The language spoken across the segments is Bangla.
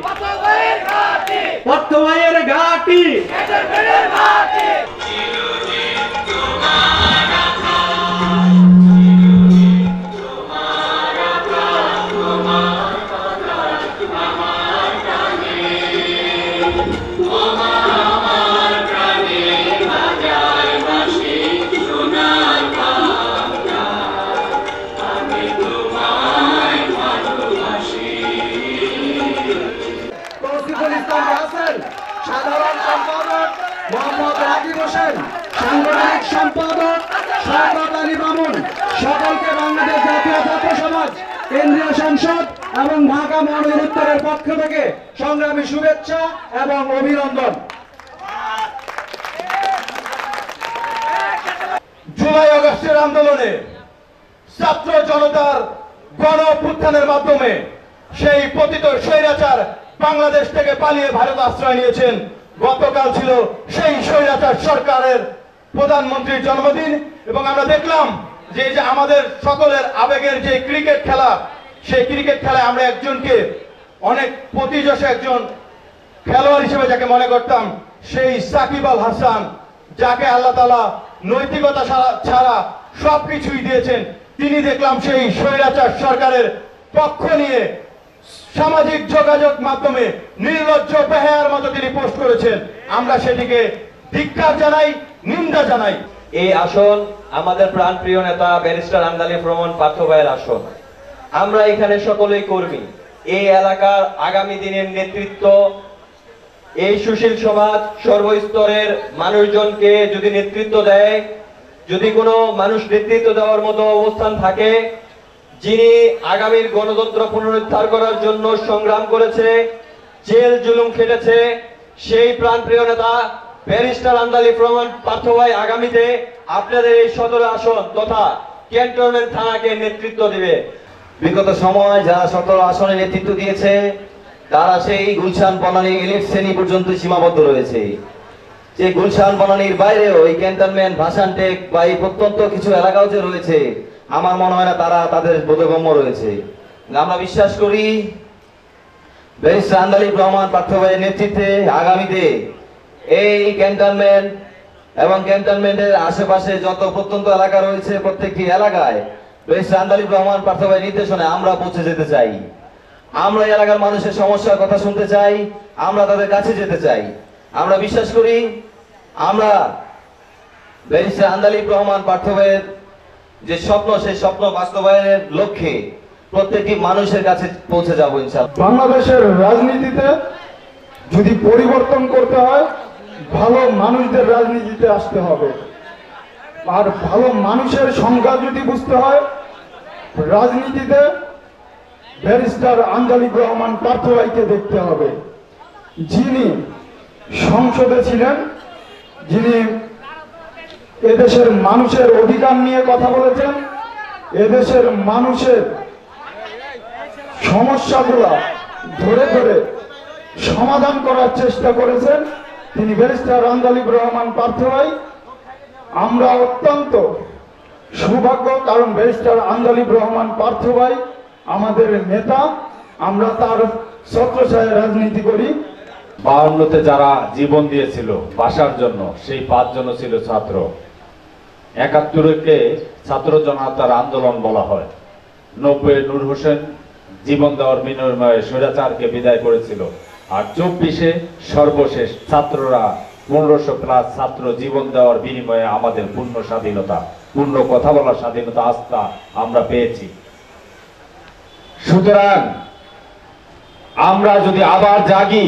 পার্থবাইয়ের ঘাঁটি সাধারণ সম্পাদক মোহাম্মদ রাকিব হোসেন, সাংগঠনিক সম্পাদক শওকত আলী মামুন, সকলকে বাংলাদেশ জাতীয় ছাত্র সমাজ কেন্দ্রীয় সংসদ এবং ঢাকা মহানগর উত্তরের পক্ষ থেকে সংগ্রামী শুভেচ্ছা এবং অভিনন্দন। জুলাই আগস্টের আন্দোলনে ছাত্র জনতার গণ অভ্যুত্থানের মাধ্যমে সেই পতিত স্বৈরাচার বাংলাদেশ থেকে পালিয়ে ভারত আশ্রয় নিয়েছেন। গতকাল ছিল সেই স্বৈরাচার সরকারের প্রধানমন্ত্রীর জন্মদিন এবং আমরা দেখলাম যে আমাদের সকলের আবেগের যে ক্রিকেট খেলা, সেই ক্রিকেট খেলায় আমরা একজনকে অনেক প্রতিযশী একজন খেলোয়াড় হিসেবে যাকে মনে করতাম, সেই সাকিব আল হাসান, যাকে আল্লাহ তাআলা নৈতিকতা ছাড়া সবকিছুই দিয়েছেন, তিনি দেখলাম সেই স্বৈরাচার সরকারের পক্ষ নিয়ে সামাজিক যোগাযোগ মাধ্যমে নির্লজ্জ বেহায়ার মতো তিনি পোস্ট করেছেন। আমরা সেটিকে ধিক্কার জানাই, নিন্দা জানাই। এই আসন আমাদের প্রাণপ্রিয় নেতা ব্যারিস্টার আমদানি ভ্রমণ পার্থ ভাইয়ের আসন। আমরা এখানে সকলেই কর্মী। এই এলাকার আগামী দিনের নেতৃত্ব এই সুশীল সমাজ সর্বস্তরের মানুষজনকে যদি নেতৃত্ব দেয়, যদি কোনো মানুষ নেতৃত্ব দেওয়ার মতো অবস্থান থাকে, যিনি আগামীর গণতন্ত্র পুনরুদ্ধার করার জন্য সংগ্রাম করেছে, জেল জুলুম খেটেছে, সেই প্রাণপ্রিয় নেতা ব্যারিস্টার আমদানি ভ্রমণ পার্থ ভাই আগামীতে আপনাদের এই সদর আসন তথা ক্যান্টনমেন্ট থানাকে নেতৃত্ব দিবে। বিগত সময় যারা 17 আসনে নেতৃত্ব দিয়েছে তারা সেই গুলশান বনানী এলিট শ্রেণী পর্যন্ত সীমাবদ্ধ রয়েছে। যে গুলশান বনানীর বাইরেও এই ক্যান্টনমেন্ট ভাষানটেক বা এই প্রত্যন্ত কিছু এলাকাও যে রয়েছে, আমার মনে হয় না তারা তাদের বোধগম্য রয়েছে। আমরা বিশ্বাস করি ব্যারিস্টার আমদানি ভ্রমণ পার্থ ভাইয়ের নেতৃত্বে আগামীতে এই ক্যান্টনমেন্ট এবং ক্যান্টনমেন্টের আশেপাশে যত প্রত্যন্ত এলাকা রয়েছে প্রত্যেকটি এলাকায় ব্যারিস্টার আমদানি ভ্রমণ পার্থ ভাইয়ের নির্দেশনায় আমরা পৌঁছে যেতে চাই। আমরা এলাকার মানুষের সমস্যার কথা শুনতে চাই, আমরা তাদের কাছে যেতে চাই। আমরা বিশ্বাস করি আমরা ব্যারিস্টার আমদানি ভ্রমণ পার্থ ভাইয়ের যে স্বপ্ন, সেই স্বপ্ন বাস্তবায়নের লক্ষ্যে প্রত্যেকটি মানুষের কাছে পৌঁছে যাবো ইনশাআল্লাহ। বাংলাদেশের রাজনীতিতে যদি পরিবর্তন করতে হয়, ভালো মানুষদের রাজনীতিতে আসতে হবে। আর ভালো মানুষের সংখ্যা যদি বুঝতে হয়, রাজনীতিতে ব্যারিস্টার আমদানি ভ্রমণ পার্থ ভাইকে দেখতে হবে, যিনি সংসদে ছিলেন, যিনি এদেশের মানুষের অধিকার নিয়ে কথা বলেছেন, এদেশের মানুষের সমস্যাগুলা ধরে ধরে সমাধান করার চেষ্টা করেছেন। তিনি ব্যারিস্টার আমদানি ভ্রমণ পার্থ ভাই। আমরা অত্যন্ত সৌভাগ্য, কারণ ব্যারিস্টার আমদানি ভ্রমণ পার্থ ভাই আমাদের নেতা, আমরা তার ছত্রছায়ায় রাজনীতি করি। 52-তে যারা জীবন দিয়েছিল ভাষার জন্য, সেই 5 জন ছিল ছাত্র। 71-কে ছাত্র জনতার আন্দোলন বলা হয়। 90-এ নূর হোসেন জীবন দেওয়ার বিনিময়ে স্বৈরাচারকে বিদায় করেছিল। আর 24-এ সর্বশেষ ছাত্ররা 1500+ ছাত্র জীবন দেওয়ার বিনিময়ে আমাদের পূর্ণ স্বাধীনতা, পূর্ণ কথা বলার স্বাধীনতা, আস্থা আমরা পেয়েছি। সুতরাং আমরা যদি আবার জাগি,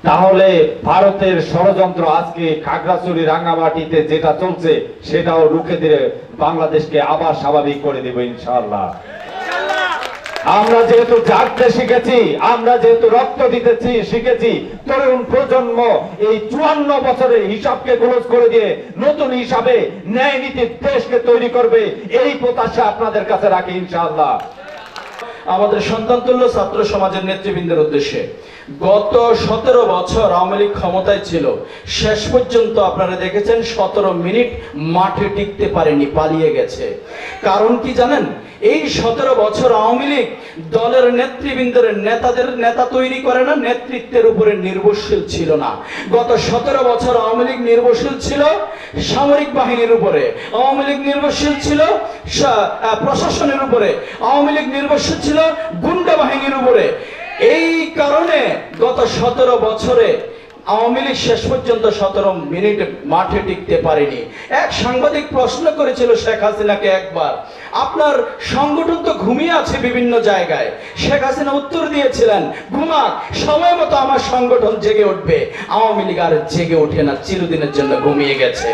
তাহলে ভারতের ষড়যন্ত্র আজকে খাগড়াছড়ি রাঙ্গামাটিতে যেটা চলছে সেটাও রুখে দিয়ে বাংলাদেশকে আবার স্বাভাবিক করে দেব ইনশাআল্লাহ। আমরা যেহেতু জাগতে শিখেছি, আমরা যেহেতু রক্ত দিতেছি শিখেছি, তরুণ প্রজন্ম এই 54 বছরের হিসাবকে ক্লোজ করে দিয়ে নতুন হিসাবে ন্যায় নীতির দেশকে তৈরি করবে, এই প্রত্যাশা আপনাদের কাছে রাখি ইনশাআল্লাহ। আমাদের সন্তানতুল্য ছাত্র সমাজের নেতৃবৃন্দের উদ্দেশ্যে, গত 17 বছর আওয়ামী লীগ ক্ষমতায় ছিল, শেষ পর্যন্ত আপনারা দেখেছেন 17 মিনিট মাঠে টিকতে পারেনি, পালিয়ে গেছে। কারণ কি জানেন? এই 17 বছর আওয়ামী লীগ দলের নেতৃবৃন্দের নেতা তৈরি করে না, নেতৃত্বের উপরে নির্ভরশীল ছিল না। গত 17 বছর আওয়ামী লীগ নির্ভরশীল ছিল সামরিক বাহিনীর উপরে, আওয়ামী লীগ নির্ভরশীল ছিল প্রশাসনের উপরে, আওয়ামী লীগ নির্ভরশীল ছিল গুন্ডা বাহিনীর উপরে। এই কারণে গত 17 বছরে আওয়ামী লীগ শেষ পর্যন্ত 17 মিনিট মাঠে টিকতে পারেনি। এক সাংবাদিক প্রশ্ন করেছিল শেখ হাসিনাকে একবার, আপনার সংগঠন তো ঘুমিয়ে আছে বিভিন্ন জায়গায়। শেখ হাসিনা উত্তর দিয়েছিলেন, ঘুমাক, সময় মতো আমার সংগঠন জেগে উঠবে। আওয়ামী লীগ আর জেগে ওঠে না, চিরদিনের জন্য ঘুমিয়ে গেছে।